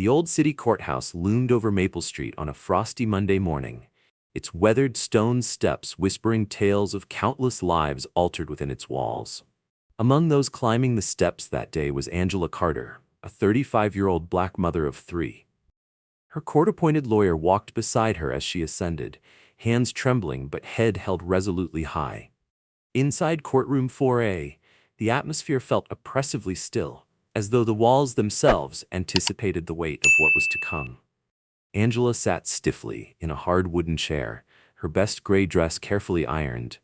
The old city courthouse loomed over Maple Street on a frosty Monday morning, its weathered stone steps whispering tales of countless lives altered within its walls. Among those climbing the steps that day was Angela Carter, a 35-year-old black mother of three. Her court-appointed lawyer walked beside her as she ascended, hands trembling but head held resolutely high. Inside courtroom 4A, the atmosphere felt oppressively still, as though the walls themselves anticipated the weight of what was to come. Angela sat stiffly in a hard wooden chair, her best gray dress carefully ironed,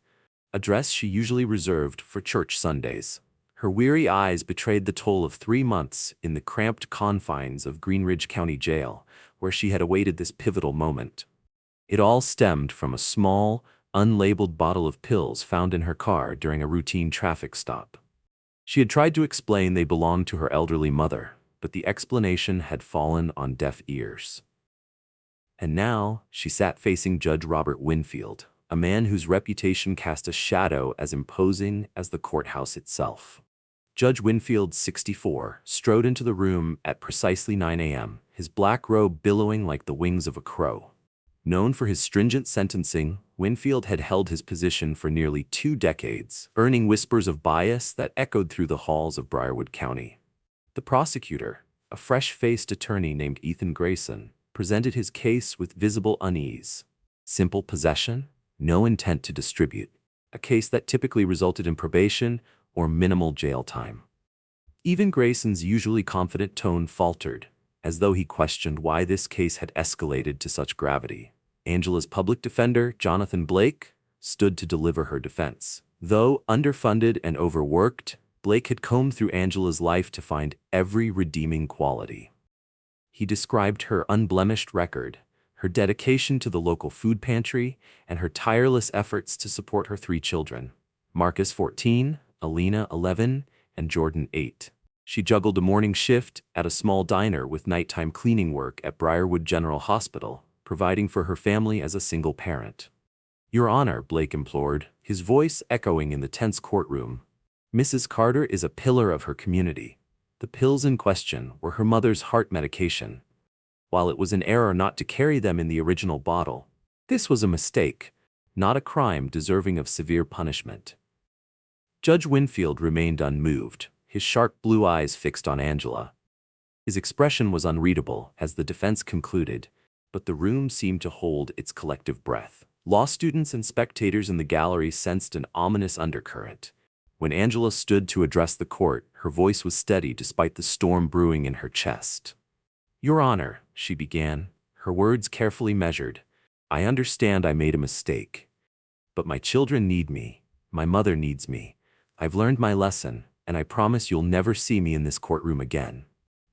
a dress she usually reserved for church Sundays. Her weary eyes betrayed the toll of 3 months in the cramped confines of Greenridge County Jail, where she had awaited this pivotal moment. It all stemmed from a small, unlabeled bottle of pills found in her car during a routine traffic stop. She had tried to explain they belonged to her elderly mother, but the explanation had fallen on deaf ears. And now she sat facing Judge Robert Winfield, a man whose reputation cast a shadow as imposing as the courthouse itself. Judge Winfield, 64, strode into the room at precisely 9 a.m., his black robe billowing like the wings of a crow. Known for his stringent sentencing, Winfield had held his position for nearly 2 decades, earning whispers of bias that echoed through the halls of Briarwood County. The prosecutor, a fresh-faced attorney named Ethan Grayson, presented his case with visible unease. Simple possession, no intent to distribute, a case that typically resulted in probation or minimal jail time. Even Grayson's usually confident tone faltered, as though he questioned why this case had escalated to such gravity. Angela's public defender, Jonathan Blake, stood to deliver her defense. Though underfunded and overworked, Blake had combed through Angela's life to find every redeeming quality. He described her unblemished record, her dedication to the local food pantry, and her tireless efforts to support her 3 children, Marcus, 14, Alina, 11, and Jordan, 8. She juggled a morning shift at a small diner with nighttime cleaning work at Briarwood General Hospital, providing for her family as a single parent. "Your Honor," Blake implored, his voice echoing in the tense courtroom, "Mrs. Carter is a pillar of her community. The pills in question were her mother's heart medication. While it was an error not to carry them in the original bottle, this was a mistake, not a crime deserving of severe punishment." Judge Winfield remained unmoved, his sharp blue eyes fixed on Angela. His expression was unreadable as the defense concluded, but the room seemed to hold its collective breath. Law students and spectators in the gallery sensed an ominous undercurrent. When Angela stood to address the court, her voice was steady despite the storm brewing in her chest. "Your Honor," she began, her words carefully measured, "I understand I made a mistake. But my children need me. My mother needs me. I've learned my lesson, and I promise you'll never see me in this courtroom again."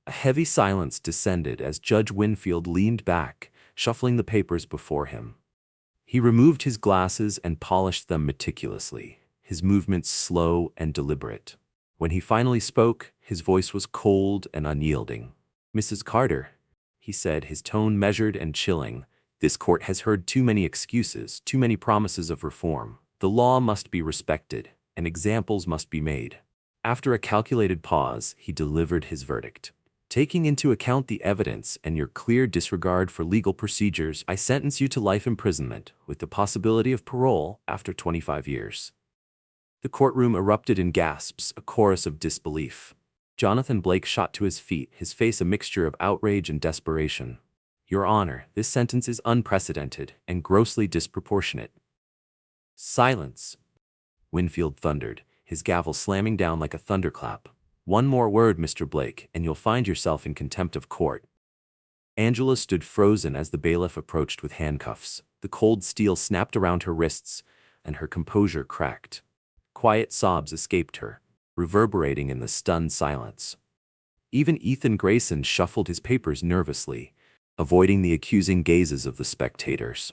A heavy silence descended as Judge Winfield leaned back, shuffling the papers before him. He removed his glasses and polished them meticulously, his movements slow and deliberate. When he finally spoke, his voice was cold and unyielding. "Mrs. Carter," he said, his tone measured and chilling, "this court has heard too many excuses, too many promises of reform. The law must be respected, and examples must be made." After a calculated pause, he delivered his verdict. "Taking into account the evidence and your clear disregard for legal procedures, I sentence you to life imprisonment with the possibility of parole after 25 years. The courtroom erupted in gasps, a chorus of disbelief. Jonathan Blake shot to his feet, his face a mixture of outrage and desperation. "Your Honor, this sentence is unprecedented and grossly disproportionate." "Silence," Winfield thundered, his gavel slamming down like a thunderclap. "One more word, Mr. Blake, and you'll find yourself in contempt of court." Angela stood frozen as the bailiff approached with handcuffs. The cold steel snapped around her wrists, and her composure cracked. Quiet sobs escaped her, reverberating in the stunned silence. Even Ethan Grayson shuffled his papers nervously, avoiding the accusing gazes of the spectators.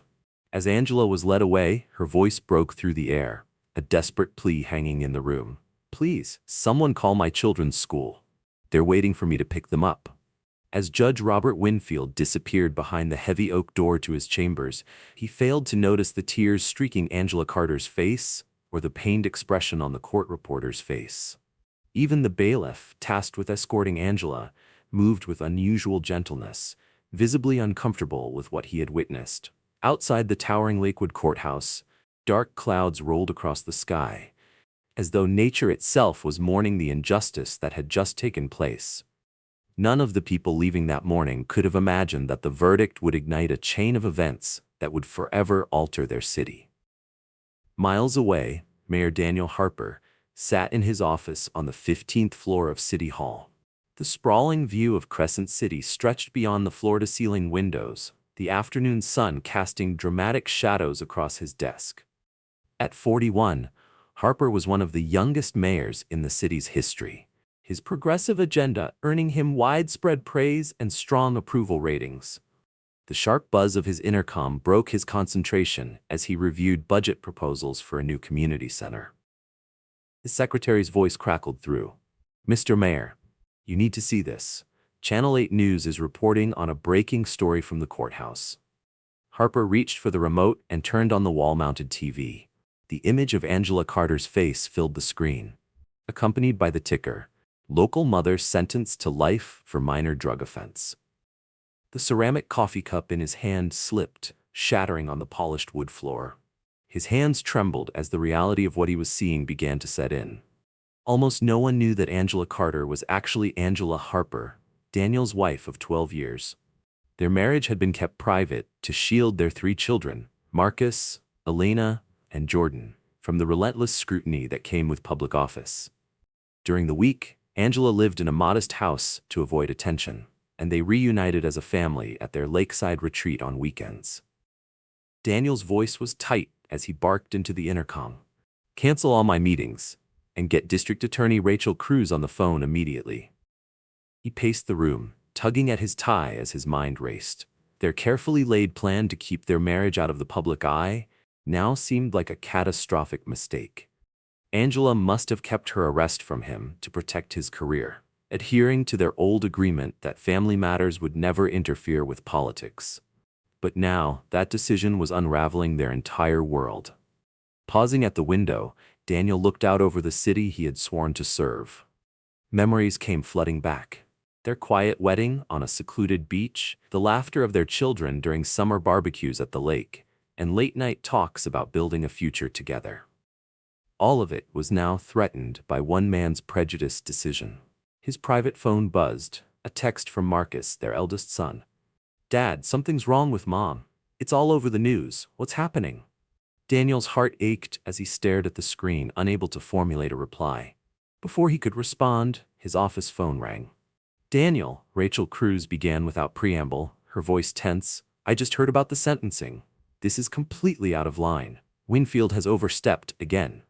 As Angela was led away, her voice broke through the air, a desperate plea hanging in the room. "Please, someone call my children's school. They're waiting for me to pick them up." As Judge Robert Winfield disappeared behind the heavy oak door to his chambers, he failed to notice the tears streaking Angela Carter's face or the pained expression on the court reporter's face. Even the bailiff, tasked with escorting Angela, moved with unusual gentleness, visibly uncomfortable with what he had witnessed. Outside the towering Lakewood courthouse, dark clouds rolled across the sky, as though nature itself was mourning the injustice that had just taken place. None of the people leaving that morning could have imagined that the verdict would ignite a chain of events that would forever alter their city. Miles away, Mayor Daniel Harper sat in his office on the 15th floor of City Hall. The sprawling view of Crescent City stretched beyond the floor-to-ceiling windows, the afternoon sun casting dramatic shadows across his desk. At 41, Harper was one of the youngest mayors in the city's history, his progressive agenda earning him widespread praise and strong approval ratings. The sharp buzz of his intercom broke his concentration as he reviewed budget proposals for a new community center. His secretary's voice crackled through. "Mr. Mayor, you need to see this. Channel 8 News is reporting on a breaking story from the courthouse." Harper reached for the remote and turned on the wall-mounted TV. The image of Angela Carter's face filled the screen, accompanied by the ticker, "Local mother sentenced to life for minor drug offense." The ceramic coffee cup in his hand slipped, shattering on the polished wood floor. His hands trembled as the reality of what he was seeing began to set in. Almost no one knew that Angela Carter was actually Angela Harper, Daniel's wife of 12 years. Their marriage had been kept private to shield their 3 children, Marcus, Elena, and Jordan, from the relentless scrutiny that came with public office. During the week, Angela lived in a modest house to avoid attention, and they reunited as a family at their lakeside retreat on weekends. Daniel's voice was tight as he barked into the intercom. "Cancel all my meetings, and get District Attorney Rachel Cruz on the phone immediately." He paced the room, tugging at his tie as his mind raced. Their carefully laid plan to keep their marriage out of the public eye now seemed like a catastrophic mistake. Angela must have kept her arrest from him to protect his career, adhering to their old agreement that family matters would never interfere with politics. But now, that decision was unraveling their entire world. Pausing at the window, Daniel looked out over the city he had sworn to serve. Memories came flooding back. Their quiet wedding on a secluded beach, the laughter of their children during summer barbecues at the lake, and late-night talks about building a future together. All of it was now threatened by one man's prejudice decision. His private phone buzzed, a text from Marcus, their eldest son. "Dad, something's wrong with Mom. It's all over the news. What's happening?" Daniel's heart ached as he stared at the screen, unable to formulate a reply. Before he could respond, his office phone rang. "Daniel," Rachel Cruz began without preamble, her voice tense, "I just heard about the sentencing. This is completely out of line. Winfield has overstepped again."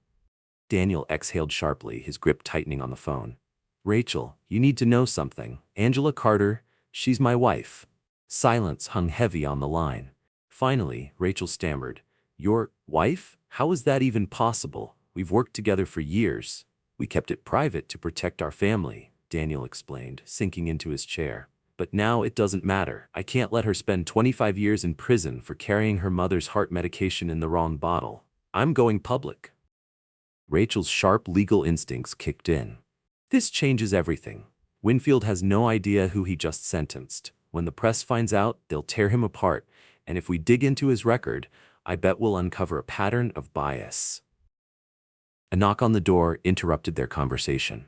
Daniel exhaled sharply, his grip tightening on the phone. "Rachel, you need to know something. Angela Carter, she's my wife." Silence hung heavy on the line. Finally, Rachel stammered, "Your wife? How is that even possible? We've worked together for years. We kept it private to protect our family," Daniel explained, sinking into his chair. "But now it doesn't matter. I can't let her spend 25 years in prison for carrying her mother's heart medication in the wrong bottle. I'm going public." Rachel's sharp legal instincts kicked in. "This changes everything. Winfield has no idea who he just sentenced. When the press finds out, they'll tear him apart, and if we dig into his record, I bet we'll uncover a pattern of bias." A knock on the door interrupted their conversation.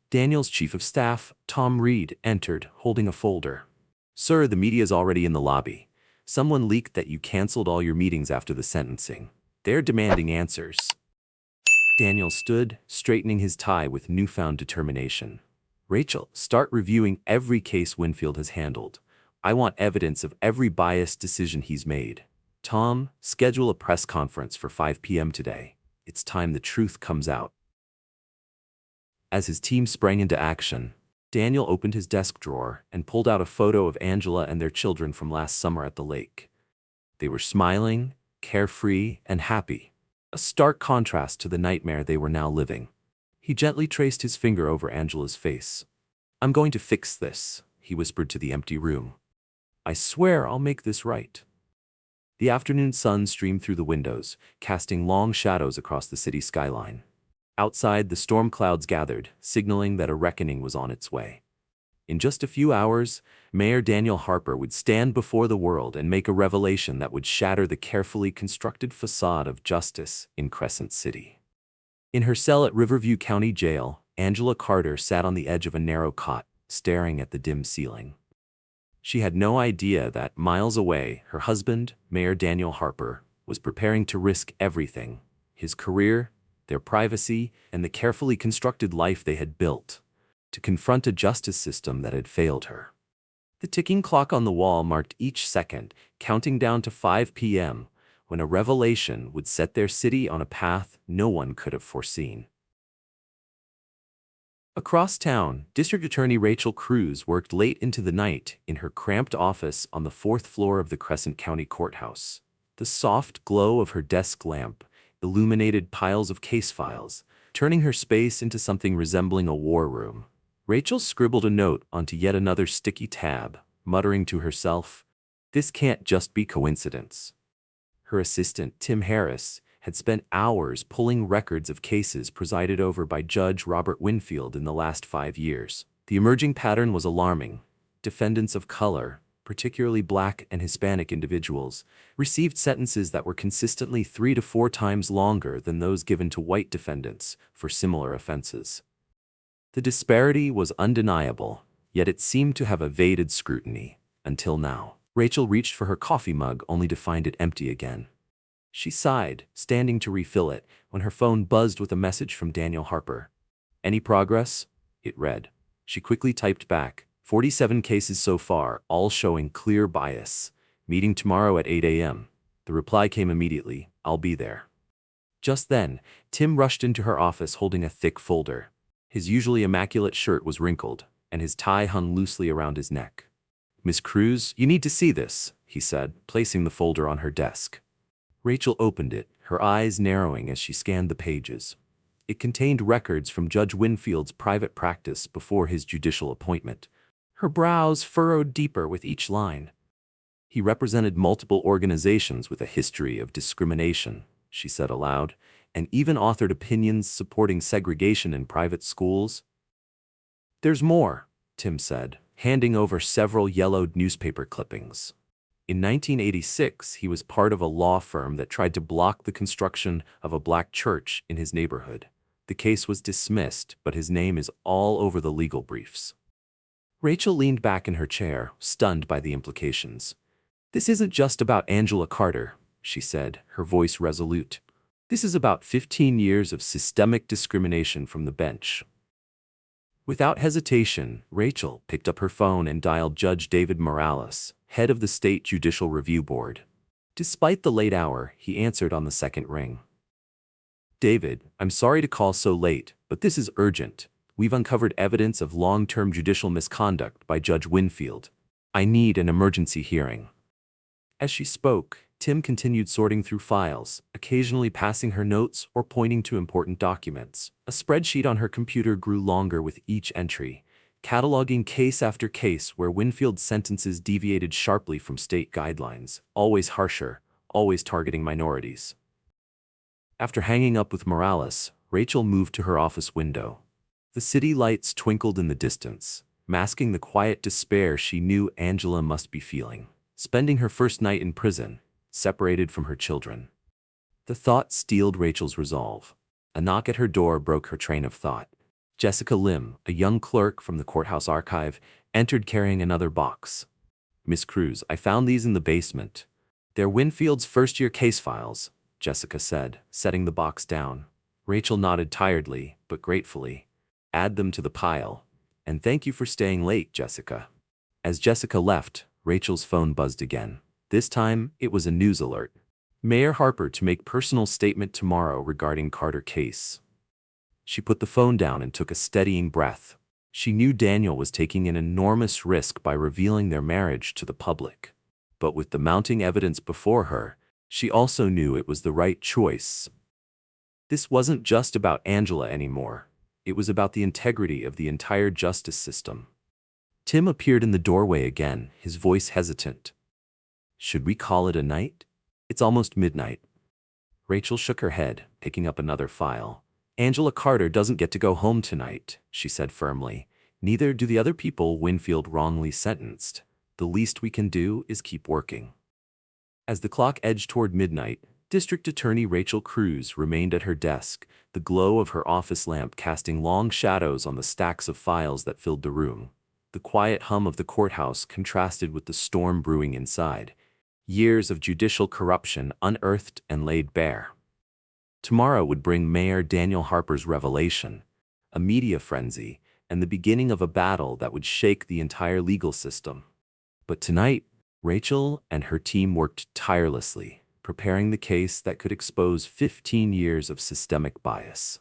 Daniel's chief of staff, Tom Reed, entered, holding a folder. "Sir, the media's already in the lobby. Someone leaked that you canceled all your meetings after the sentencing. They're demanding answers." Daniel stood, straightening his tie with newfound determination. "Rachel, start reviewing every case Winfield has handled. I want evidence of every biased decision he's made. Tom, schedule a press conference for 5 p.m. today. It's time the truth comes out." As his team sprang into action, Daniel opened his desk drawer and pulled out a photo of Angela and their children from last summer at the lake. They were smiling, carefree, and happy, a stark contrast to the nightmare they were now living. He gently traced his finger over Angela's face. "I'm going to fix this," he whispered to the empty room. "I swear I'll make this right." The afternoon sun streamed through the windows, casting long shadows across the city skyline. Outside, the storm clouds gathered, signaling that a reckoning was on its way. In just a few hours, Mayor Daniel Harper would stand before the world and make a revelation that would shatter the carefully constructed facade of justice in Crescent City. In her cell at Riverview County Jail, Angela Carter sat on the edge of a narrow cot, staring at the dim ceiling. She had no idea that, miles away, her husband, Mayor Daniel Harper, was preparing to risk everything: his career, their privacy, and the carefully constructed life they had built, to confront a justice system that had failed her. The ticking clock on the wall marked each second, counting down to 5 p.m., when a revelation would set their city on a path no one could have foreseen. Across town, District Attorney Rachel Cruz worked late into the night in her cramped office on the 4th floor of the Crescent County Courthouse. The soft glow of her desk lamp illuminated piles of case files, turning her space into something resembling a war room. Rachel scribbled a note onto yet another sticky tab, muttering to herself, "This can't just be coincidence." Her assistant, Tim Harris, had spent hours pulling records of cases presided over by Judge Robert Winfield in the last 5 years. The emerging pattern was alarming. Defendants of color, particularly Black and Hispanic individuals, received sentences that were consistently 3 to 4 times longer than those given to white defendants for similar offenses. The disparity was undeniable, yet it seemed to have evaded scrutiny, until now. Rachel reached for her coffee mug only to find it empty again. She sighed, standing to refill it, when her phone buzzed with a message from Daniel Harper. "Any progress?" it read. She quickly typed back, 47 cases so far, all showing clear bias. Meeting tomorrow at 8 a.m. The reply came immediately, "I'll be there." Just then, Tim rushed into her office holding a thick folder. His usually immaculate shirt was wrinkled, and his tie hung loosely around his neck. "Miss Cruz, you need to see this," he said, placing the folder on her desk. Rachel opened it, her eyes narrowing as she scanned the pages. It contained records from Judge Winfield's private practice before his judicial appointment. Her brows furrowed deeper with each line. "He represented multiple organizations with a history of discrimination," she said aloud, "and even authored opinions supporting segregation in private schools." "There's more," Tim said, handing over several yellowed newspaper clippings. In 1986, he was part of a law firm that tried to block the construction of a Black church in his neighborhood. The case was dismissed, but his name is all over the legal briefs. Rachel leaned back in her chair, stunned by the implications. "This isn't just about Angela Carter," she said, her voice resolute. "This is about 15 years of systemic discrimination from the bench." Without hesitation, Rachel picked up her phone and dialed Judge David Morales, head of the State Judicial Review Board. Despite the late hour, he answered on the second ring. "David, I'm sorry to call so late, but this is urgent. We've uncovered evidence of long-term judicial misconduct by Judge Winfield. I need an emergency hearing." As she spoke, Tim continued sorting through files, occasionally passing her notes or pointing to important documents. A spreadsheet on her computer grew longer with each entry, cataloging case after case where Winfield's sentences deviated sharply from state guidelines, always harsher, always targeting minorities. After hanging up with Morales, Rachel moved to her office window. The city lights twinkled in the distance, masking the quiet despair she knew Angela must be feeling, spending her first night in prison, separated from her children. The thought steeled Rachel's resolve. A knock at her door broke her train of thought. Jessica Lim, a young clerk from the courthouse archive, entered carrying another box. "Miss Cruz, I found these in the basement. They're Winfield's first-year case files," Jessica said, setting the box down. Rachel nodded tiredly, but gratefully. "Add them to the pile. And thank you for staying late, Jessica." As Jessica left, Rachel's phone buzzed again. This time, it was a news alert. "Mayor Harper to make personal statement tomorrow regarding Carter case." She put the phone down and took a steadying breath. She knew Daniel was taking an enormous risk by revealing their marriage to the public. But with the mounting evidence before her, she also knew it was the right choice. This wasn't just about Angela anymore. It was about the integrity of the entire justice system. Tim appeared in the doorway again, his voice hesitant. "Should we call it a night? It's almost midnight." Rachel shook her head, picking up another file. "Angela Carter doesn't get to go home tonight," she said firmly. Neither do the other people Winfield wrongly sentenced. The least we can do is keep working. As the clock edged toward midnight, District Attorney Rachel Cruz remained at her desk, the glow of her office lamp casting long shadows on the stacks of files that filled the room. The quiet hum of the courthouse contrasted with the storm brewing inside. Years of judicial corruption unearthed and laid bare. Tomorrow would bring Mayor Daniel Harper's revelation, a media frenzy, and the beginning of a battle that would shake the entire legal system. But tonight, Rachel and her team worked tirelessly, preparing the case that could expose 15 years of systemic bias.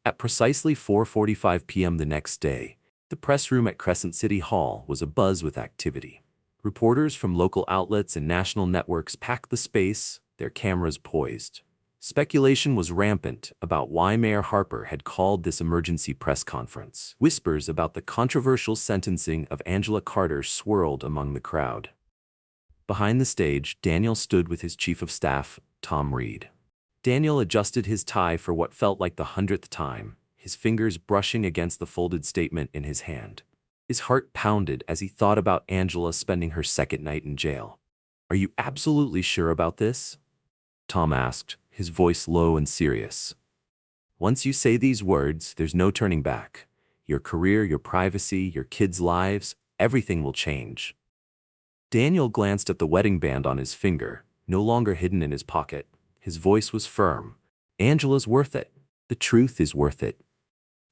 At precisely 4:45 p.m. the next day, the press room at Crescent City Hall was abuzz with activity. Reporters from local outlets and national networks packed the space, their cameras poised. Speculation was rampant about why Mayor Harper had called this emergency press conference. Whispers about the controversial sentencing of Angela Carter swirled among the crowd. Behind the stage, Daniel stood with his chief of staff, Tom Reed. Daniel adjusted his tie for what felt like the 100th time, his fingers brushing against the folded statement in his hand. His heart pounded as he thought about Angela spending her second night in jail. "Are you absolutely sure about this?" Tom asked, his voice low and serious. "Once you say these words, there's no turning back. Your career, your privacy, your kids' lives, everything will change." Daniel glanced at the wedding band on his finger, no longer hidden in his pocket. His voice was firm. "Angela's worth it. The truth is worth it."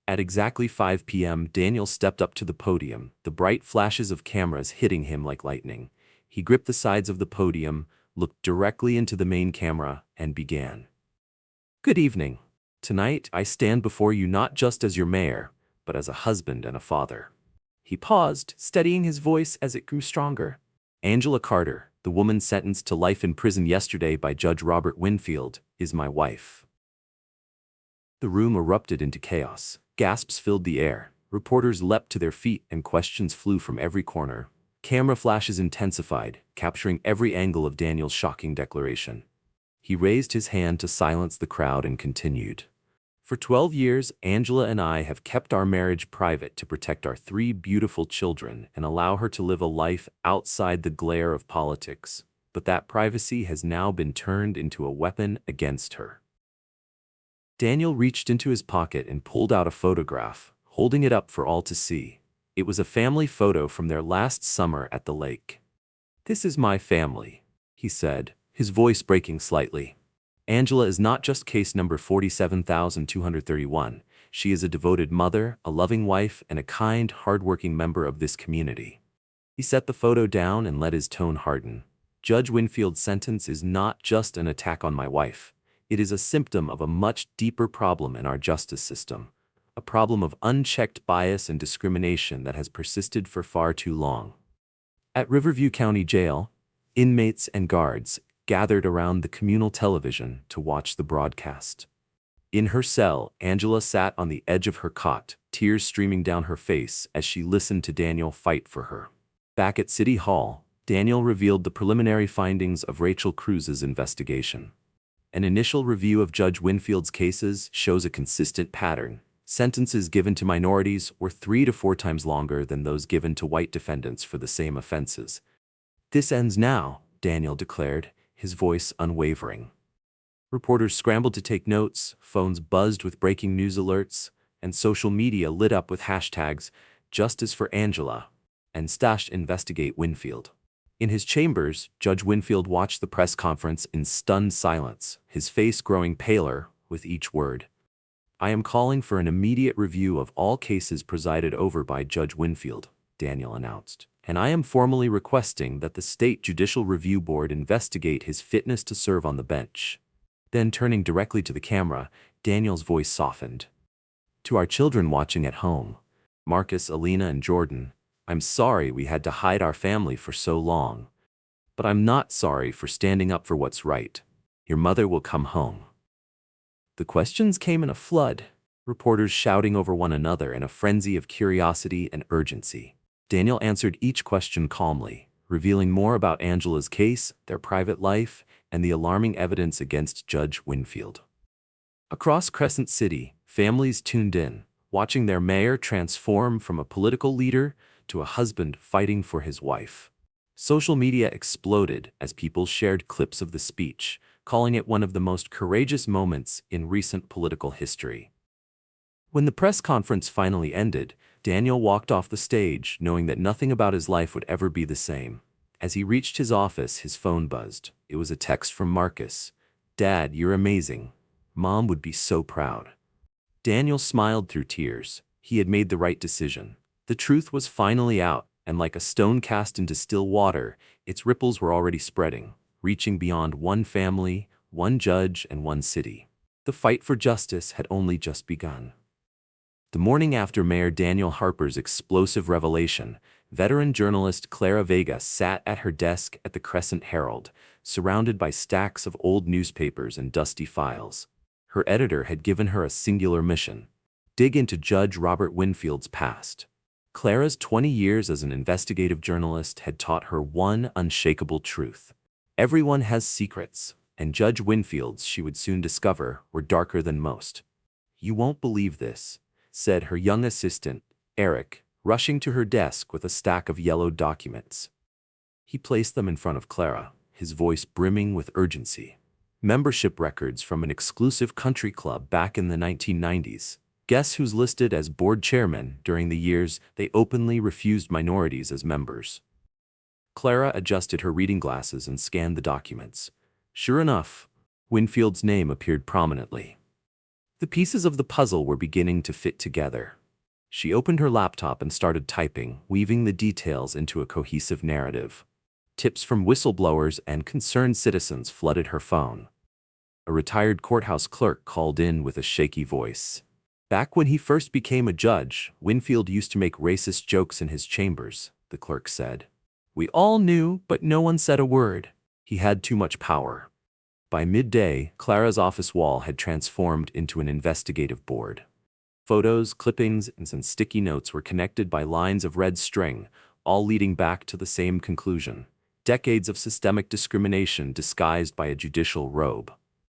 At exactly 5 p.m., Daniel stepped up to the podium, the bright flashes of cameras hitting him like lightning. He gripped the sides of the podium, looked directly into the main camera, and began. "Good evening. Tonight, I stand before you not just as your mayor, but as a husband and a father." He paused, steadying his voice as it grew stronger. "Angela Carter, the woman sentenced to life in prison yesterday by Judge Robert Winfield, is my wife." The room erupted into chaos. Gasps filled the air. Reporters leapt to their feet and questions flew from every corner. Camera flashes intensified, capturing every angle of Daniel's shocking declaration. He raised his hand to silence the crowd and continued. "For 12 years, Angela and I have kept our marriage private to protect our 3 beautiful children and allow her to live a life outside the glare of politics. But that privacy has now been turned into a weapon against her." Daniel reached into his pocket and pulled out a photograph, holding it up for all to see. It was a family photo from their last summer at the lake. "This is my family," he said, his voice breaking slightly. "Angela is not just case number 47,231. She is a devoted mother, a loving wife, and a kind, hardworking member of this community." He set the photo down and let his tone harden. "Judge Winfield's sentence is not just an attack on my wife. It is a symptom of a much deeper problem in our justice system, a problem of unchecked bias and discrimination that has persisted for far too long." At Riverview County Jail, inmates and guards gathered around the communal television to watch the broadcast. In her cell, Angela sat on the edge of her cot, tears streaming down her face as she listened to Daniel fight for her. Back at City Hall, Daniel revealed the preliminary findings of Rachel Cruz's investigation. An initial review of Judge Winfield's cases shows a consistent pattern. Sentences given to minorities were 3 to 4 times longer than those given to white defendants for the same offenses. "This ends now," Daniel declared, his voice unwavering. Reporters scrambled to take notes, phones buzzed with breaking news alerts, and social media lit up with hashtags, "Justice for Angela," and #investigate Winfield. In his chambers, Judge Winfield watched the press conference in stunned silence, his face growing paler with each word. "I am calling for an immediate review of all cases presided over by Judge Winfield," Daniel announced, "and I am formally requesting that the State Judicial Review Board investigate his fitness to serve on the bench." Then turning directly to the camera, Daniel's voice softened. "To our children watching at home, Marcus, Alina, and Jordan, I'm sorry we had to hide our family for so long. But I'm not sorry for standing up for what's right. Your mother will come home." The questions came in a flood, reporters shouting over one another in a frenzy of curiosity and urgency. Daniel answered each question calmly, revealing more about Angela's case, their private life, and the alarming evidence against Judge Winfield. Across Crescent City, families tuned in, watching their mayor transform from a political leader to a husband fighting for his wife. Social media exploded as people shared clips of the speech, calling it one of the most courageous moments in recent political history. When the press conference finally ended, Daniel walked off the stage, knowing that nothing about his life would ever be the same. As he reached his office, his phone buzzed. It was a text from Marcus. "Dad, you're amazing. Mom would be so proud." Daniel smiled through tears. He had made the right decision. The truth was finally out, and like a stone cast into still water, its ripples were already spreading, reaching beyond one family, one judge, and one city. The fight for justice had only just begun. The morning after Mayor Daniel Harper's explosive revelation, veteran journalist Clara Vega sat at her desk at the Crescent Herald, surrounded by stacks of old newspapers and dusty files. Her editor had given her a singular mission: dig into Judge Robert Winfield's past. Clara's 20 years as an investigative journalist had taught her one unshakable truth. Everyone has secrets, and Judge Winfield's, she would soon discover, were darker than most. "You won't believe this," said her young assistant, Eric, rushing to her desk with a stack of yellowed documents. He placed them in front of Clara, his voice brimming with urgency. Membership records from an exclusive country club back in the 1990s. Guess who's listed as board chairman during the years they openly refused minorities as members? Clara adjusted her reading glasses and scanned the documents. Sure enough, Winfield's name appeared prominently. The pieces of the puzzle were beginning to fit together. She opened her laptop and started typing, weaving the details into a cohesive narrative. Tips from whistleblowers and concerned citizens flooded her phone. A retired courthouse clerk called in with a shaky voice. "Back when he first became a judge, Winfield used to make racist jokes in his chambers," the clerk said. "We all knew, but no one said a word. He had too much power." By midday, Clara's office wall had transformed into an investigative board. Photos, clippings, and sticky notes were connected by lines of red string, all leading back to the same conclusion: decades of systemic discrimination disguised by a judicial robe.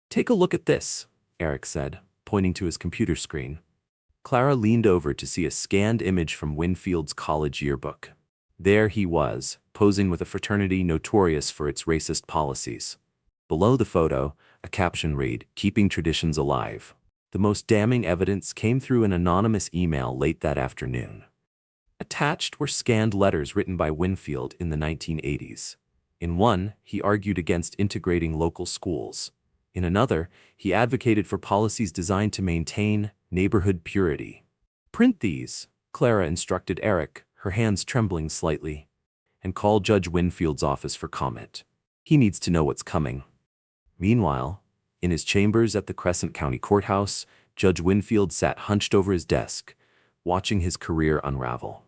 "Take a look at this," Eric said, pointing to his computer screen. Clara leaned over to see a scanned image from Winfield's college yearbook. There he was, posing with a fraternity notorious for its racist policies. Below the photo, a caption read, "Keeping Traditions Alive." The most damning evidence came through an anonymous email late that afternoon. Attached were scanned letters written by Winfield in the 1980s. In one, he argued against integrating local schools. In another, he advocated for policies designed to maintain neighborhood purity. "Print these," Clara instructed Eric, her hands trembling slightly, "and call Judge Winfield's office for comment. He needs to know what's coming." Meanwhile, in his chambers at the Crescent County Courthouse, Judge Winfield sat hunched over his desk, watching his career unravel.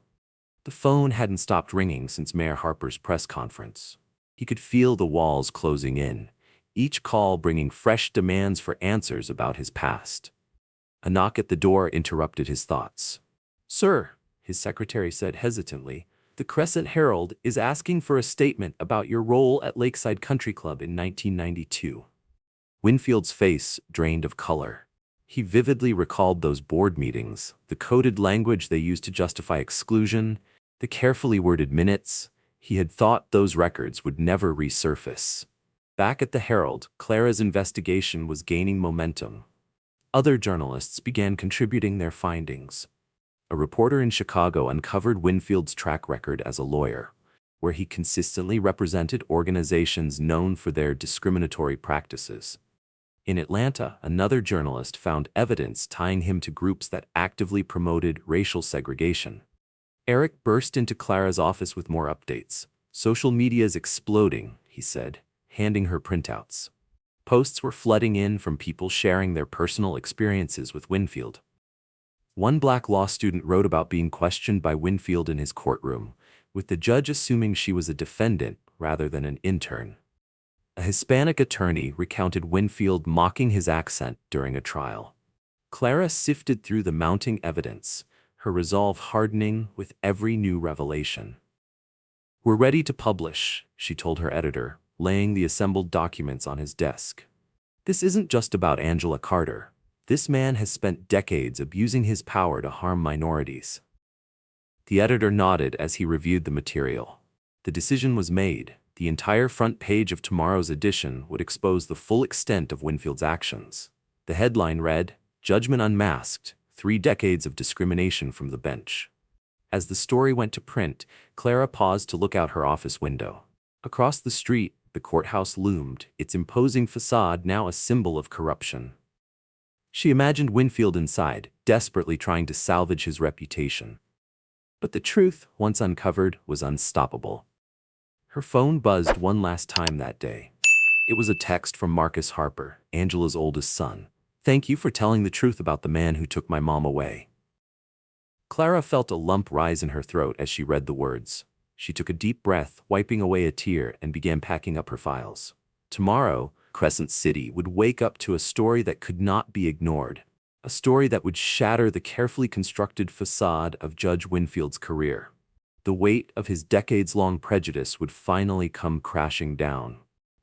The phone hadn't stopped ringing since Mayor Harper's press conference. He could feel the walls closing in, each call bringing fresh demands for answers about his past. A knock at the door interrupted his thoughts. "Sir," his secretary said hesitantly, "the Crescent Herald is asking for a statement about your role at Lakeside Country Club in 1992. Winfield's face drained of color. He vividly recalled those board meetings, the coded language they used to justify exclusion, the carefully worded minutes. He had thought those records would never resurface. Back at the Herald, Clara's investigation was gaining momentum. Other journalists began contributing their findings. A reporter in Chicago uncovered Winfield's track record as a lawyer, where he consistently represented organizations known for their discriminatory practices. In Atlanta, another journalist found evidence tying him to groups that actively promoted racial segregation. Eric burst into Clara's office with more updates. "Social media's exploding," he said, handing her printouts. Posts were flooding in from people sharing their personal experiences with Winfield. One black law student wrote about being questioned by Winfield in his courtroom, with the judge assuming she was a defendant rather than an intern. A Hispanic attorney recounted Winfield mocking his accent during a trial. Clara sifted through the mounting evidence, her resolve hardening with every new revelation. "We're ready to publish," she told her editor, laying the assembled documents on his desk. "This isn't just about Angela Carter. This man has spent decades abusing his power to harm minorities. The editor nodded as he reviewed the material. The decision was made. The entire front page of tomorrow's edition would expose the full extent of Winfield's actions. The headline read, "Judgment Unmasked, 3 Decades of Discrimination from the Bench." As the story went to print, Clara paused to look out her office window. Across the street, the courthouse loomed, its imposing facade now a symbol of corruption. She imagined Winfield inside, desperately trying to salvage his reputation. But the truth, once uncovered, was unstoppable. Her phone buzzed one last time that day. It was a text from Marcus Harper, Angela's oldest son. "Thank you for telling the truth about the man who took my mom away." Clara felt a lump rise in her throat as she read the words. She took a deep breath, wiping away a tear, and began packing up her files. Tomorrow, Crescent City would wake up to a story that could not be ignored. A story that would shatter the carefully constructed facade of Judge Winfield's career. The weight of his decades-long prejudice would finally come crashing down.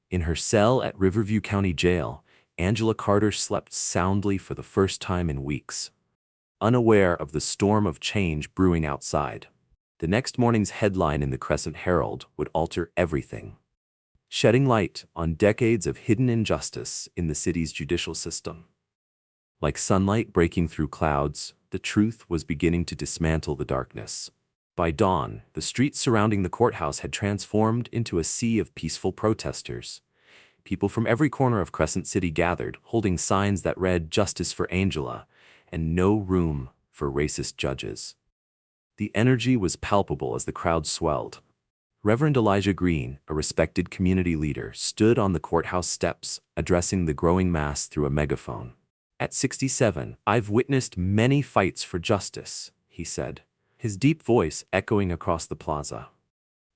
In her cell at Riverview County Jail, Angela Carter slept soundly for the first time in weeks, unaware of the storm of change brewing outside. The next morning's headline in the Crescent Herald would alter everything, shedding light on decades of hidden injustice in the city's judicial system. Like sunlight breaking through clouds, the truth was beginning to dismantle the darkness. By dawn, the streets surrounding the courthouse had transformed into a sea of peaceful protesters. People from every corner of Crescent City gathered, holding signs that read "Justice for Angela" and "No room for racist judges." The energy was palpable as the crowd swelled. Reverend Elijah Green, a respected community leader, stood on the courthouse steps, addressing the growing mass through a megaphone. "At 67, I've witnessed many fights for justice," he said, his deep voice echoing across the plaza.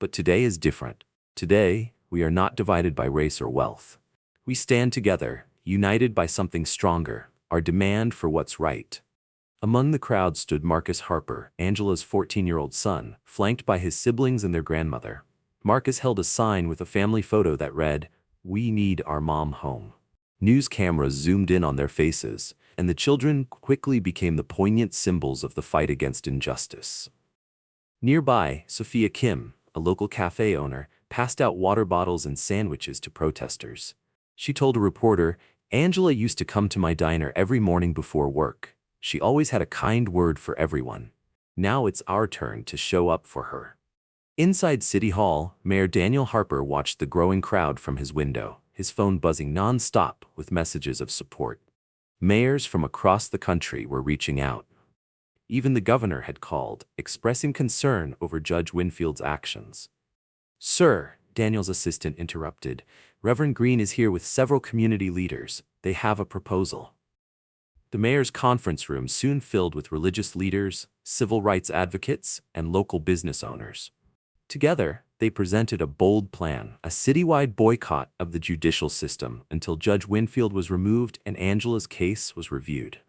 "But today is different. Today, we are not divided by race or wealth. We stand together, united by something stronger, our demand for what's right." Among the crowd stood Marcus Harper, Angela's 14-year-old son, flanked by his siblings and their grandmother. Marcus held a sign with a family photo that read, "We need our mom home." News cameras zoomed in on their faces, and the children quickly became the poignant symbols of the fight against injustice. Nearby, Sophia Kim, a local cafe owner, passed out water bottles and sandwiches to protesters. She told a reporter, "Angela used to come to my diner every morning before work. She always had a kind word for everyone. Now it's our turn to show up for her." Inside City Hall, Mayor Daniel Harper watched the growing crowd from his window, his phone buzzing non-stop with messages of support. Mayors from across the country were reaching out. Even the governor had called, expressing concern over Judge Winfield's actions. "Sir," Daniel's assistant interrupted, "Reverend Green is here with several community leaders. They have a proposal." The mayor's conference room soon filled with religious leaders, civil rights advocates, and local business owners. Together, they presented a bold plan, a citywide boycott of the judicial system until Judge Winfield was removed and Angela's case was reviewed.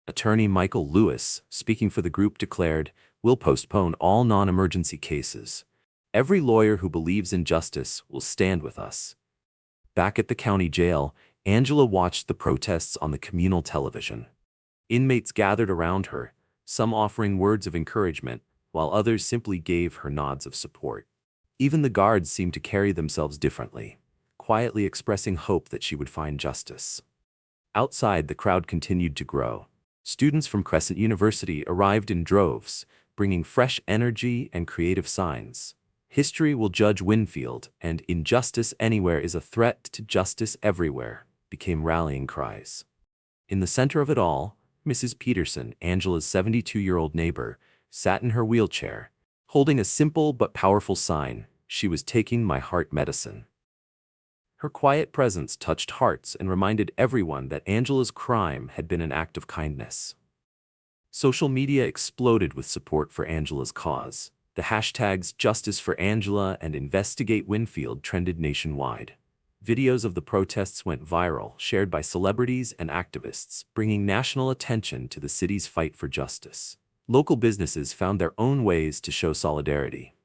Attorney Michael Lewis, speaking for the group, declared, "We'll postpone all non-emergency cases. Every lawyer who believes in justice will stand with us." Back at the county jail, Angela watched the protests on the communal television. Inmates gathered around her, some offering words of encouragement, while others simply gave her nods of support. Even the guards seemed to carry themselves differently, quietly expressing hope that she would find justice. Outside, the crowd continued to grow. Students from Crescent University arrived in droves, bringing fresh energy and creative signs. "History will judge Winfield," and "Injustice anywhere is a threat to justice everywhere" became rallying cries. In the center of it all, Mrs. Peterson, Angela's 72-year-old neighbor, sat in her wheelchair, holding a simple but powerful sign. She was taking my heart medicine. Her quiet presence touched hearts and reminded everyone that Angela's crime had been an act of kindness. Social media exploded with support for Angela's cause. The hashtags "Justice for Angela" and "Investigate Winfield" trended nationwide. Videos of the protests went viral, shared by celebrities and activists, bringing national attention to the city's fight for justice. Local businesses found their own ways to show solidarity.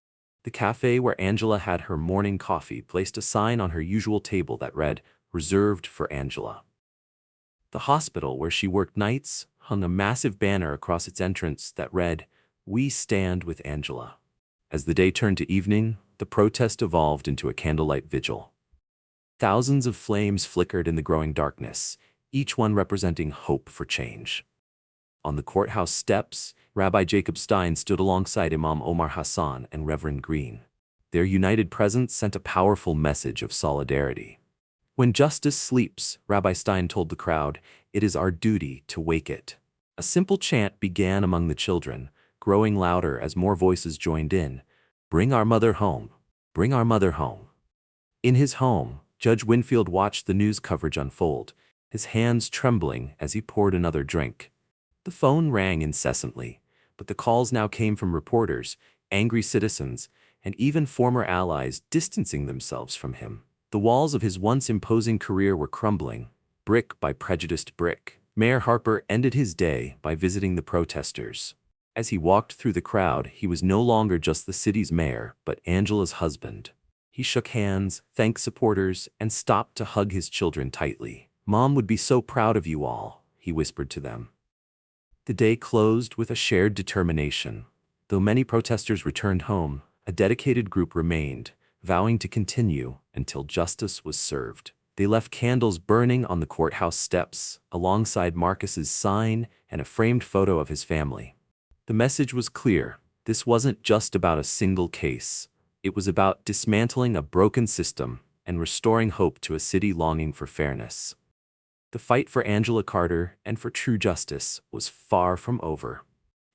The cafe where Angela had her morning coffee placed a sign on her usual table that read, "Reserved for Angela." The hospital where she worked nights hung a massive banner across its entrance that read, "We stand with Angela." As the day turned to evening, the protest evolved into a candlelight vigil. Thousands of flames flickered in the growing darkness, each one representing hope for change. On the courthouse steps, Rabbi Jacob Stein stood alongside Imam Omar Hassan and Reverend Green. Their united presence sent a powerful message of solidarity. "When justice sleeps," Rabbi Stein told the crowd, "it is our duty to wake it." A simple chant began among the children, growing louder as more voices joined in. "Bring our mother home. Bring our mother home." In his home, Judge Winfield watched the news coverage unfold, his hands trembling as he poured another drink. The phone rang incessantly, but the calls now came from reporters, angry citizens, and even former allies distancing themselves from him. The walls of his once imposing career were crumbling, brick by prejudiced brick. Mayor Harper ended his day by visiting the protesters. As he walked through the crowd, he was no longer just the city's mayor, but Angela's husband. He shook hands, thanked supporters, and stopped to hug his children tightly. "Mom would be so proud of you all," he whispered to them. The day closed with a shared determination. Though many protesters returned home, a dedicated group remained, vowing to continue until justice was served. They left candles burning on the courthouse steps, alongside Marcus's sign and a framed photo of his family. The message was clear. This wasn't just about a single case. It was about dismantling a broken system and restoring hope to a city longing for fairness. The fight for Angela Carter and for true justice was far from over.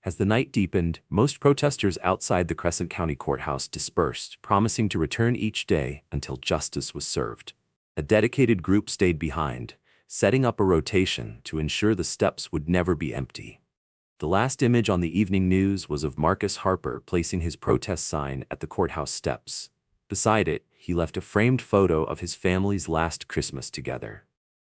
As the night deepened, most protesters outside the Crescent County Courthouse dispersed, promising to return each day until justice was served. A dedicated group stayed behind, setting up a rotation to ensure the steps would never be empty. The last image on the evening news was of Marcus Harper placing his protest sign at the courthouse steps. Beside it, he left a framed photo of his family's last Christmas together.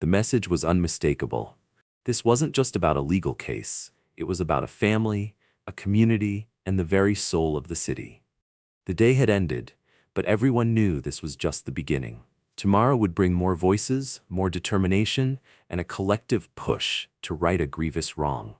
The message was unmistakable. This wasn't just about a legal case. It was about a family, a community, and the very soul of the city. The day had ended, but everyone knew this was just the beginning. Tomorrow would bring more voices, more determination, and a collective push to right a grievous wrong.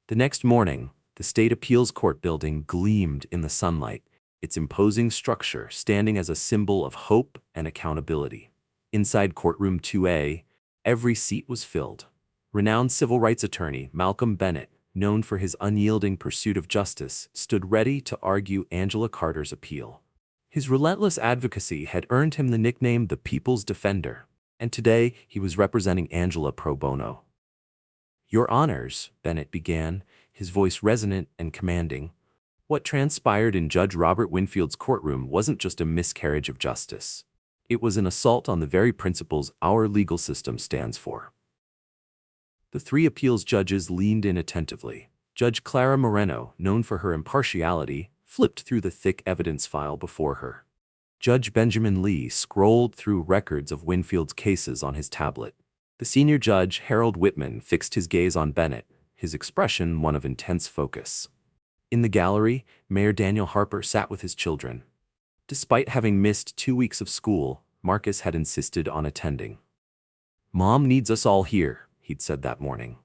The next morning, the State Appeals Court building gleamed in the sunlight, its imposing structure standing as a symbol of hope and accountability. Inside courtroom 2A, every seat was filled. Renowned civil rights attorney Malcolm Bennett, known for his unyielding pursuit of justice, stood ready to argue Angela Carter's appeal. His relentless advocacy had earned him the nickname the People's Defender, and today he was representing Angela pro bono. "Your Honors," Bennett began, his voice resonant and commanding. What transpired in Judge Robert Winfield's courtroom wasn't just a miscarriage of justice. It was an assault on the very principles our legal system stands for. The three appeals judges leaned in attentively. Judge Clara Moreno, known for her impartiality, flipped through the thick evidence file before her. Judge Benjamin Lee scrolled through records of Winfield's cases on his tablet. The senior judge, Harold Whitman, fixed his gaze on Bennett, his expression one of intense focus. In the gallery, Mayor Daniel Harper sat with his children. Despite having missed 2 weeks of school, Marcus had insisted on attending. "Mom needs us all here," he'd said that morning.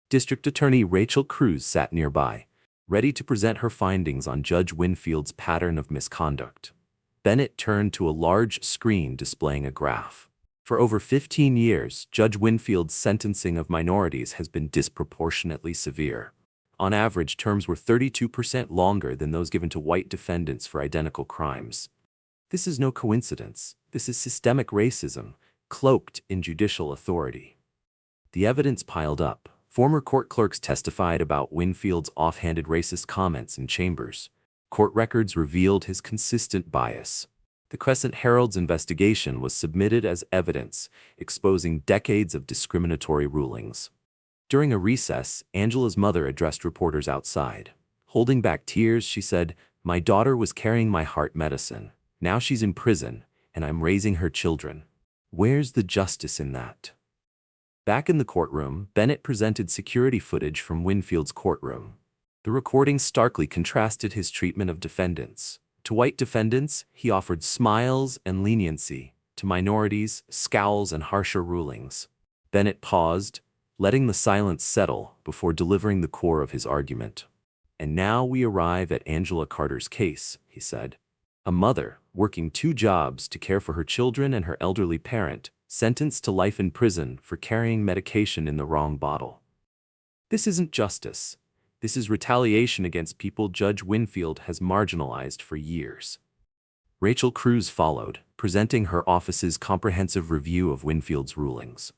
District Attorney Rachel Cruz sat nearby, ready to present her findings on Judge Winfield's pattern of misconduct. Bennett turned to a large screen displaying a graph. For over 15 years, Judge Winfield's sentencing of minorities has been disproportionately severe. On average, terms were 32% longer than those given to white defendants for identical crimes. This is no coincidence. This is systemic racism, cloaked in judicial authority. The evidence piled up. Former court clerks testified about Winfield's offhanded racist comments in chambers. Court records revealed his consistent bias. The Crescent Herald's investigation was submitted as evidence, exposing decades of discriminatory rulings. During a recess, Angela's mother addressed reporters outside. Holding back tears, she said, "My daughter was carrying my heart medicine. Now she's in prison, and I'm raising her children. Where's the justice in that?" Back in the courtroom, Bennett presented security footage from Winfield's courtroom. The recording starkly contrasted his treatment of defendants. To white defendants, he offered smiles and leniency. To minorities, scowls and harsher rulings. Bennett paused, letting the silence settle before delivering the core of his argument. "And now we arrive at Angela Carter's case," he said. "A mother, working 2 jobs to care for her children and her elderly parent, sentenced to life in prison for carrying medication in the wrong bottle. This isn't justice. This is retaliation against people Judge Winfield has marginalized for years." Rachel Cruz followed, presenting her office's comprehensive review of Winfield's rulings.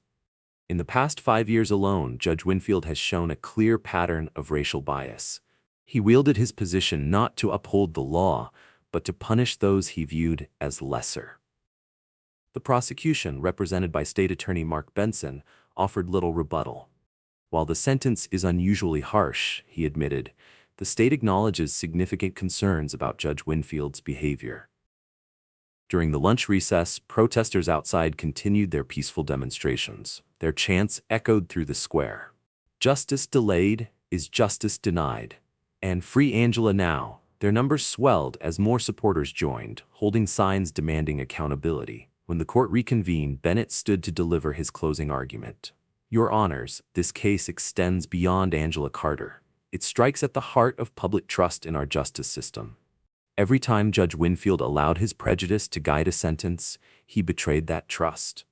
In the past 5 years alone, Judge Winfield has shown a clear pattern of racial bias. He wielded his position not to uphold the law, but to punish those he viewed as lesser. The prosecution, represented by State Attorney Mark Benson, offered little rebuttal. While the sentence is unusually harsh, he admitted, the state acknowledges significant concerns about Judge Winfield's behavior. During the lunch recess, protesters outside continued their peaceful demonstrations. Their chants echoed through the square. "Justice delayed is justice denied," and "Free Angela now." Their numbers swelled as more supporters joined, holding signs demanding accountability. When the court reconvened, Bennett stood to deliver his closing argument. "Your Honors, this case extends beyond Angela Carter. It strikes at the heart of public trust in our justice system. Every time Judge Winfield allowed his prejudice to guide a sentence, he betrayed that trust.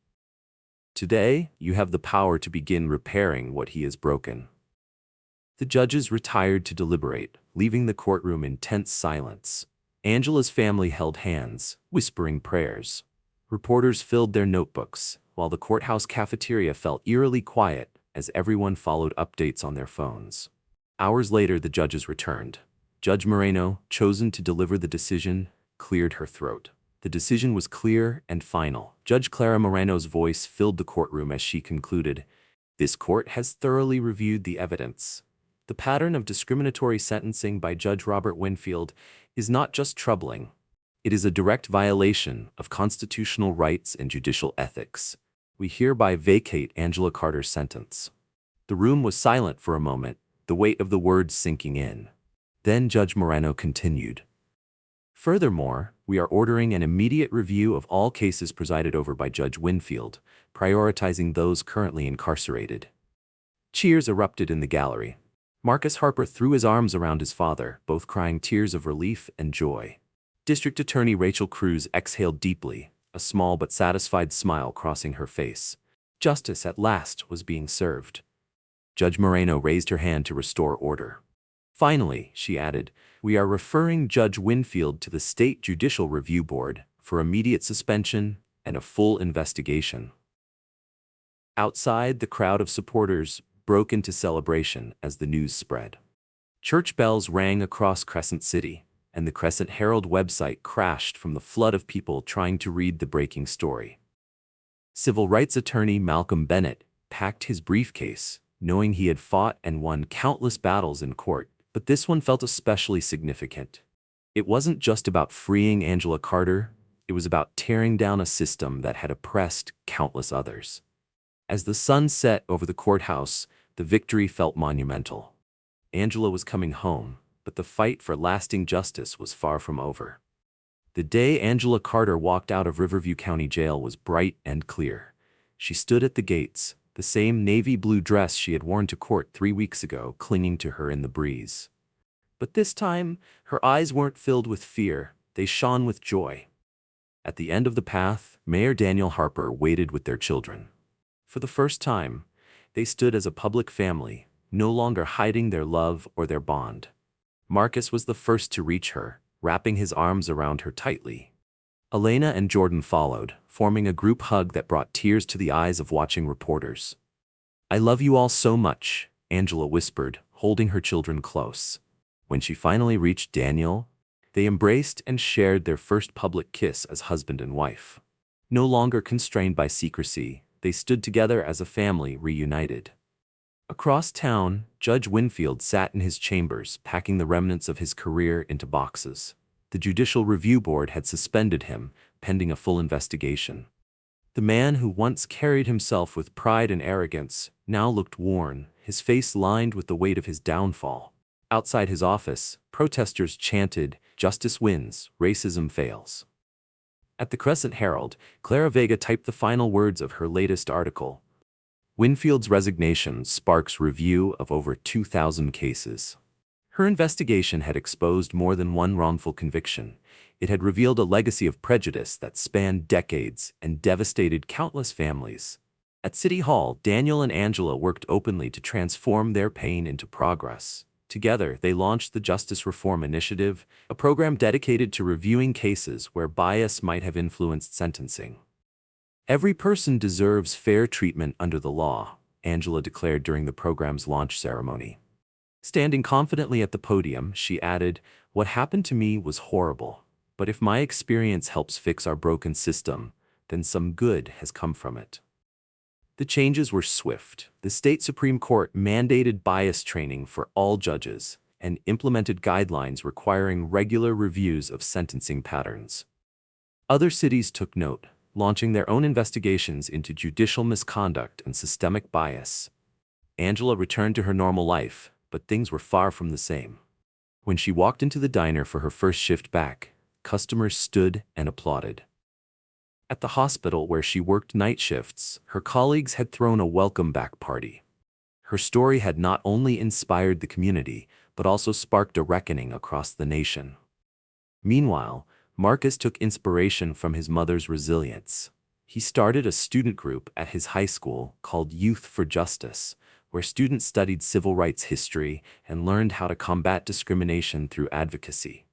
Today, you have the power to begin repairing what he has broken." The judges retired to deliberate, leaving the courtroom in tense silence. Angela's family held hands, whispering prayers. Reporters filled their notebooks, while the courthouse cafeteria felt eerily quiet as everyone followed updates on their phones. Hours later, the judges returned. Judge Moreno, chosen to deliver the decision, cleared her throat. The decision was clear and final. Judge Clara Moreno's voice filled the courtroom as she concluded, "This court has thoroughly reviewed the evidence. The pattern of discriminatory sentencing by Judge Robert Winfield is not just troubling. It is a direct violation of constitutional rights and judicial ethics. We hereby vacate Angela Carter's sentence." The room was silent for a moment, the weight of the words sinking in. Then Judge Moreno continued, "Furthermore, we are ordering an immediate review of all cases presided over by Judge Winfield, prioritizing those currently incarcerated." Cheers erupted in the gallery. Marcus Harper threw his arms around his father, both crying tears of relief and joy. District Attorney Rachel Cruz exhaled deeply, a small but satisfied smile crossing her face. Justice at last was being served. Judge Moreno raised her hand to restore order. "Finally," she added, "we are referring Judge Winfield to the State Judicial Review Board for immediate suspension and a full investigation." Outside, the crowd of supporters broke into celebration as the news spread. Church bells rang across Crescent City, and the Crescent Herald website crashed from the flood of people trying to read the breaking story. Civil rights attorney Malcolm Bennett packed his briefcase, knowing he had fought and won countless battles in court, but this one felt especially significant. It wasn't just about freeing Angela Carter, it was about tearing down a system that had oppressed countless others. As the sun set over the courthouse, the victory felt monumental. Angela was coming home, but the fight for lasting justice was far from over. The day Angela Carter walked out of Riverview County Jail was bright and clear. She stood at the gates, the same navy blue dress she had worn to court 3 weeks ago clinging to her in the breeze. But this time, her eyes weren't filled with fear, they shone with joy. At the end of the path, Mayor Daniel Harper waited with their children. For the first time, they stood as a public family, no longer hiding their love or their bond. Marcus was the first to reach her, wrapping his arms around her tightly. Elena and Jordan followed, forming a group hug that brought tears to the eyes of watching reporters. "I love you all so much," Angela whispered, holding her children close. When she finally reached Daniel, they embraced and shared their first public kiss as husband and wife. No longer constrained by secrecy, they stood together as a family reunited. Across town, Judge Winfield sat in his chambers, packing the remnants of his career into boxes. The Judicial Review Board had suspended him, pending a full investigation. The man who once carried himself with pride and arrogance now looked worn, his face lined with the weight of his downfall. Outside his office, protesters chanted, "Justice wins, racism fails." At the Crescent Herald, Clara Vega typed the final words of her latest article. Winfield's resignation sparks review of over 2,000 cases. Her investigation had exposed more than one wrongful conviction. It had revealed a legacy of prejudice that spanned decades and devastated countless families. At City Hall, Daniel and Angela worked openly to transform their pain into progress. Together, they launched the Justice Reform Initiative, a program dedicated to reviewing cases where bias might have influenced sentencing. "Every person deserves fair treatment under the law," Angela declared during the program's launch ceremony. Standing confidently at the podium, she added, "What happened to me was horrible, but if my experience helps fix our broken system, then some good has come from it." The changes were swift. The state Supreme Court mandated bias training for all judges and implemented guidelines requiring regular reviews of sentencing patterns. Other cities took note, launching their own investigations into judicial misconduct and systemic bias. Angela returned to her normal life, but things were far from the same. When she walked into the diner for her first shift back, customers stood and applauded. At the hospital where she worked night shifts, her colleagues had thrown a welcome-back party. Her story had not only inspired the community, but also sparked a reckoning across the nation. Meanwhile, Marcus took inspiration from his mother's resilience. He started a student group at his high school called Youth for Justice, where students studied civil rights history and learned how to combat discrimination through advocacy.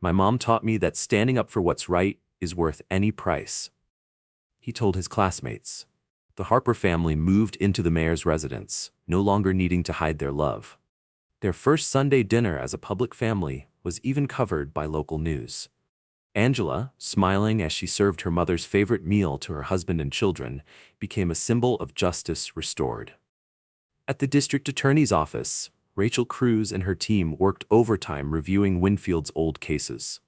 "My mom taught me that standing up for what's right is worth any price," he told his classmates. The Harper family moved into the mayor's residence, no longer needing to hide their love. Their first Sunday dinner as a public family was even covered by local news. Angela, smiling as she served her mother's favorite meal to her husband and children, became a symbol of justice restored. At the district attorney's office, Rachel Cruz and her team worked overtime reviewing Winfield's old cases.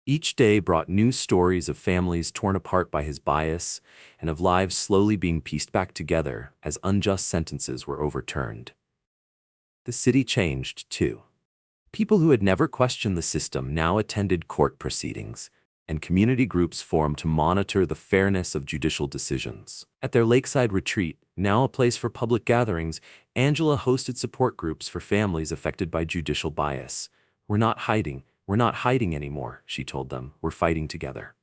Each day brought new stories of families torn apart by his bias and of lives slowly being pieced back together as unjust sentences were overturned. The city changed, too. People who had never questioned the system now attended court proceedings, and community groups formed to monitor the fairness of judicial decisions. At their lakeside retreat, now a place for public gatherings, Angela hosted support groups for families affected by judicial bias. We're not hiding anymore," she told them. "We're fighting together."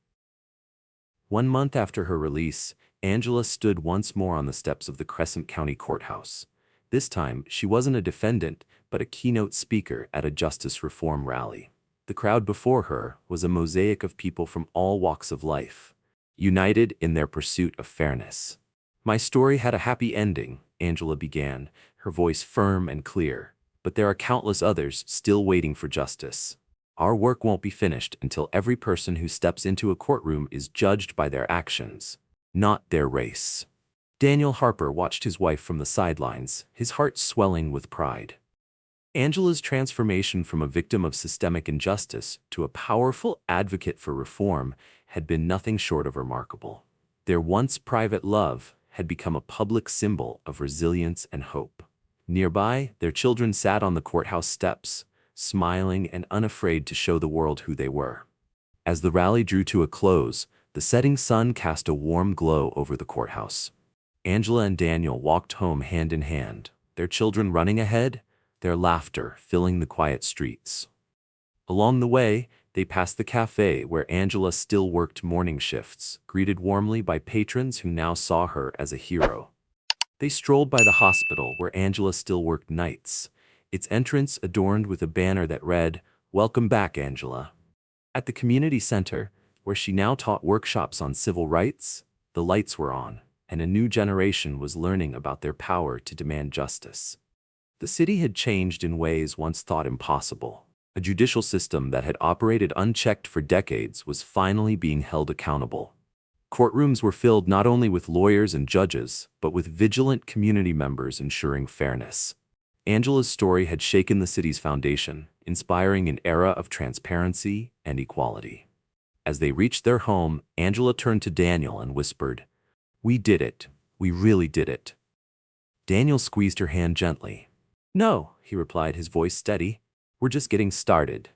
1 month after her release, Angela stood once more on the steps of the Crescent County Courthouse. This time, she wasn't a defendant, but a keynote speaker at a justice reform rally. The crowd before her was a mosaic of people from all walks of life, united in their pursuit of fairness. "My story had a happy ending," Angela began, her voice firm and clear, "but there are countless others still waiting for justice. Our work won't be finished until every person who steps into a courtroom is judged by their actions, not their race." Daniel Harper watched his wife from the sidelines, his heart swelling with pride. Angela's transformation from a victim of systemic injustice to a powerful advocate for reform had been nothing short of remarkable. Their once private love had become a public symbol of resilience and hope. Nearby, their children sat on the courthouse steps, smiling and unafraid to show the world who they were. As the rally drew to a close, the setting sun cast a warm glow over the courthouse. Angela and Daniel walked home hand in hand, their children running ahead, their laughter filling the quiet streets. Along the way, they passed the cafe where Angela still worked morning shifts, greeted warmly by patrons who now saw her as a hero. They strolled by the hospital where Angela still worked nights, its entrance adorned with a banner that read, "Welcome back, Angela." At the community center, where she now taught workshops on civil rights, the lights were on, and a new generation was learning about their power to demand justice. The city had changed in ways once thought impossible. A judicial system that had operated unchecked for decades was finally being held accountable. Courtrooms were filled not only with lawyers and judges, but with vigilant community members ensuring fairness. Angela's story had shaken the city's foundation, inspiring an era of transparency and equality. As they reached their home, Angela turned to Daniel and whispered, "We did it. We really did it." Daniel squeezed her hand gently. "No," he replied, his voice steady. "We're just getting started.